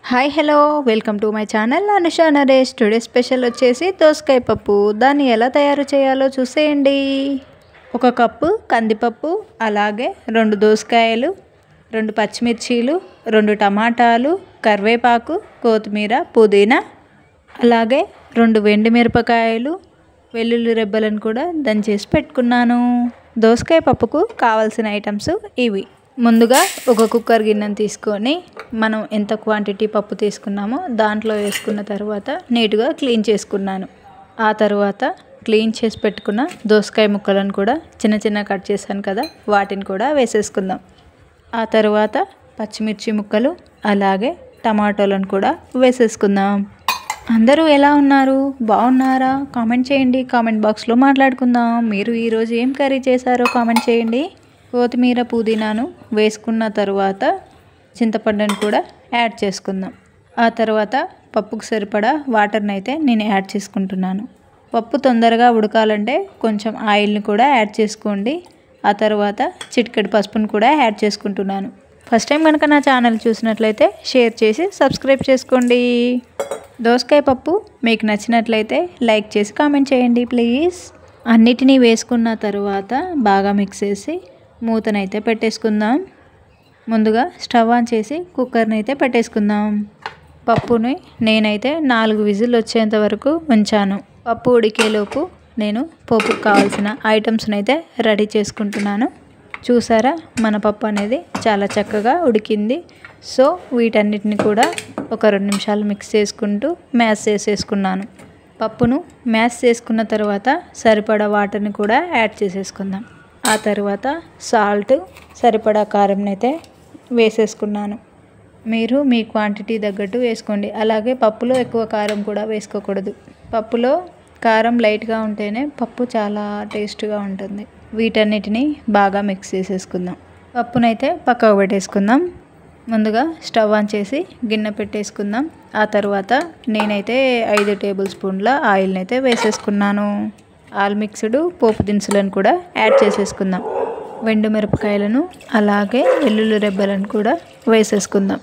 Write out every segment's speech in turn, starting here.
Hi hello welcome to my channel Anusha Naresh. Today special వచ్చేసి దోసకాయ పప్పు. దాన్ని ఎలా తయారు చేయాలో చూసేయండి. 1 కప్పు కందిపప్పు, అలాగే 2 దోసకాయలు, 2 పచ్చిమిర్చీలు, 2 టమాటాలు, కరివేపాకు, కొత్తిమీర, పుదీనా, అలాగే 2 వెండి మిరపకాయలు, వెల్లుల్లి రెబ్బలను కూడా దంచేసి పెట్టుకున్నాను. దోసకాయ పప్పుకు కావాల్సిన ఐటమ్స్ ఇవి. ముందుగా ఒక కుక్కర్ గిన్నెను తీసుకొని మనం ఎంత క్వాంటిటీ పప్పు తీసుకున్నామో దాంట్లో వేసుకున్న తర్వాత నీట్గా క్లీన్ చేసుకున్నాను. ఆ తర్వాత క్లీన్ చేసి పెట్టుకున్న దోసకాయ ముక్కలను కూడా చిన్న చిన్న కట్ చేశాను కదా, వాటిని కూడా వేసేసుకుందాం. ఆ తర్వాత పచ్చిమిర్చి ముక్కలు, అలాగే టమాటోలను కూడా వేసేసుకుందాం. అందరూ ఎలా ఉన్నారు? బాగున్నారా? కామెంట్ చేయండి. కామెంట్ బాక్స్లో మాట్లాడుకుందాం. మీరు ఈరోజు ఏం కర్రీ చేశారో కామెంట్ చేయండి. కొత్తిమీర, పుదీనాను వేసుకున్న తర్వాత చింతపండును కూడా యాడ్ చేసుకుందాం. ఆ తర్వాత పప్పుకు సరిపడా వాటర్ని అయితే నేను యాడ్ చేసుకుంటున్నాను. పప్పు తొందరగా ఉడకాలంటే కొంచెం ఆయిల్ని కూడా యాడ్ చేసుకోండి. ఆ తర్వాత చిటికెడు పసుపును కూడా యాడ్ చేసుకుంటున్నాను. ఫస్ట్ టైం కనుక నా ఛానల్ చూసినట్లయితే షేర్ చేసి సబ్స్క్రైబ్ చేసుకోండి. దోసకాయ పప్పు మీకు నచ్చినట్లయితే లైక్ చేసి కామెంట్ చేయండి ప్లీజ్. అన్నిటినీ వేసుకున్న తర్వాత బాగా మిక్స్ చేసి మూతనైతే పెట్టేసుకుందాం. ముందుగా స్టవ్ ఆన్ చేసి కుక్కర్ని అయితే పెట్టేసుకుందాం. పప్పుని నేనైతే 4 విజిల్ వచ్చేంత వరకు ఉంచాను. పప్పు ఉడికేలోపు నేను పప్పుకు కావాల్సిన ఐటమ్స్ని అయితే రెడీ చేసుకుంటున్నాను. చూసారా, మన పప్పు అనేది చాలా చక్కగా ఉడికింది. సో వీటన్నిటిని కూడా ఒక 2 నిమిషాలు మిక్స్ చేసుకుంటూ మ్యాష్ చేసేసుకున్నాను. పప్పును మ్యాష్ చేసుకున్న తర్వాత సరిపడా వాటర్ని కూడా యాడ్ చేసేసుకుందాం. ఆ తర్వాత సాల్ట్, సరిపడా కారంని అయితే వేసేసుకున్నాను. మీరు మీ క్వాంటిటీ తగ్గట్టు వేసుకోండి. అలాగే పప్పులో ఎక్కువ కారం కూడా వేసుకోకూడదు. పప్పులో కారం లైట్గా ఉంటేనే పప్పు చాలా టేస్ట్గా ఉంటుంది. వీటన్నిటిని బాగా మిక్స్ చేసేసుకుందాం. పప్పునైతే పక్కకు పెట్టేసుకుందాం. ముందుగా స్టవ్ ఆన్ చేసి గిన్నె పెట్టేసుకుందాం. ఆ తర్వాత నేనైతే 5 టేబుల్ స్పూన్ల ఆయిల్ని అయితే వేసేసుకున్నాను. ఆల్ మిక్స్డ్ పోపు దినుసులను కూడా యాడ్ చేసేసుకుందాం. వెండి మిరపకాయలను, అలాగే వెల్లుల్లి రెబ్బలను కూడా వేసేసుకుందాం.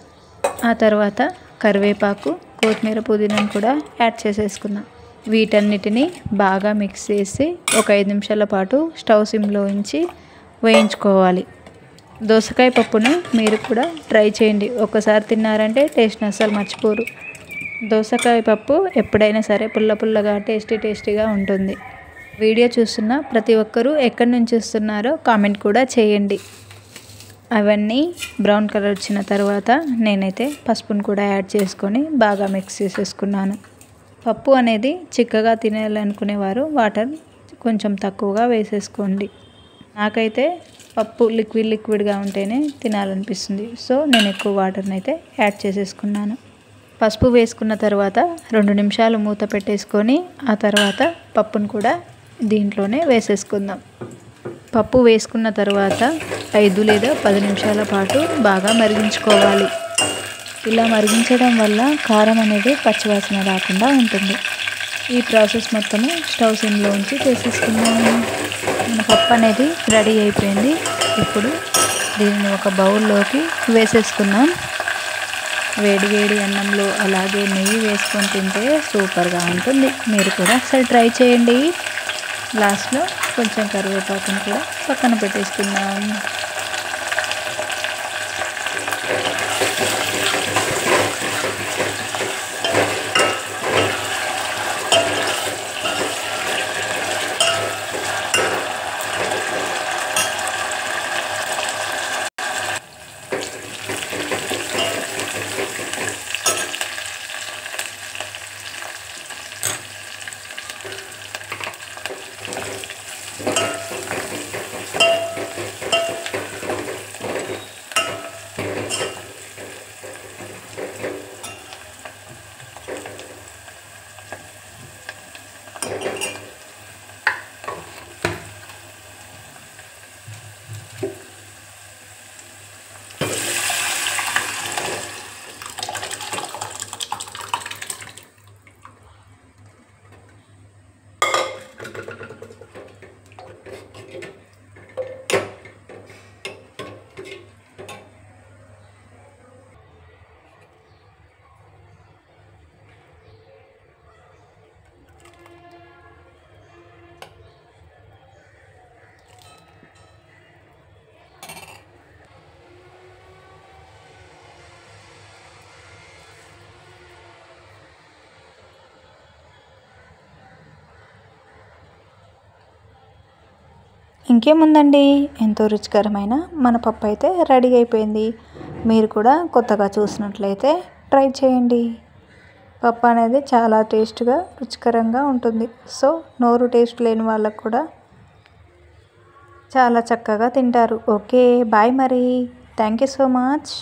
ఆ తర్వాత కరివేపాకు, కొత్తిమీర, పుదీనాను కూడా యాడ్ చేసేసుకుందాం. వీటన్నిటిని బాగా మిక్స్ చేసి ఒక 5 నిమిషాల పాటు స్టవ్ సిమ్లో ఉంచి వేయించుకోవాలి. దోసకాయ పప్పును మీరు కూడా ట్రై చేయండి. ఒకసారి తిన్నారంటే టేస్ట్ని అస్సలు మర్చిపోరు. దోసకాయ పప్పు ఎప్పుడైనా సరే పుల్ల పుల్లగా టేస్టీగా ఉంటుంది. వీడియో చూస్తున్న ప్రతి ఒక్కరూ ఎక్కడి నుంచి చూస్తున్నారో కామెంట్ కూడా చేయండి. అవన్నీ బ్రౌన్ కలర్ వచ్చిన తర్వాత నేనైతే పసుపును కూడా యాడ్ చేసుకొని బాగా మిక్స్ చేసేసుకున్నాను. పప్పు అనేది చిక్కగా తినాలనుకునేవారు వాటర్ కొంచెం తక్కువగా వేసేసుకోండి. నాకైతే పప్పు లిక్విడ్గా ఉంటేనే తినాలనిపిస్తుంది. సో నేను ఎక్కువ వాటర్ని అయితే యాడ్ చేసేసుకున్నాను. పసుపు వేసుకున్న తర్వాత 2 నిమిషాలు మూత పెట్టేసుకొని ఆ తర్వాత పప్పును కూడా దీంట్లోనే వేసేసుకుందాం. పప్పు వేసుకున్న తర్వాత 5 లేదా 10 నిమిషాల పాటు బాగా మరిగించుకోవాలి. ఇలా మరిగించడం వల్ల కారం అనేది పచ్చివాసన రాకుండా ఉంటుంది. ఈ ప్రాసెస్ మొత్తము స్టవ్ సిమ్లో ఉంచి చేసేసుకున్నాము. మన పప్పు అనేది రెడీ అయిపోయింది. ఇప్పుడు దీన్ని ఒక బౌల్లోకి వేసేసుకుందాం. వేడి వేడి అన్నంలో అలాగే నెయ్యి వేసుకొని తింటే సూపర్గా ఉంటుంది. మీరు కూడా ఒకసారి ట్రై చేయండి. లాస్ట్లో కొంచెం కరివేపాకును కూడా పక్కన పెట్టేసుకుందాం. ఇంకేముందండి, ఎంతో రుచికరమైన మన పప్పు అయితే రెడీ అయిపోయింది. మీరు కూడా కొత్తగా చూసినట్లయితే ట్రై చేయండి. పప్పు అనేది చాలా టేస్ట్గా రుచికరంగా ఉంటుంది. సో నోరు టేస్ట్ లేని వాళ్ళకు కూడా చాలా చక్కగా తింటారు. ఓకే, బాయ్ మరి. Thank you so much.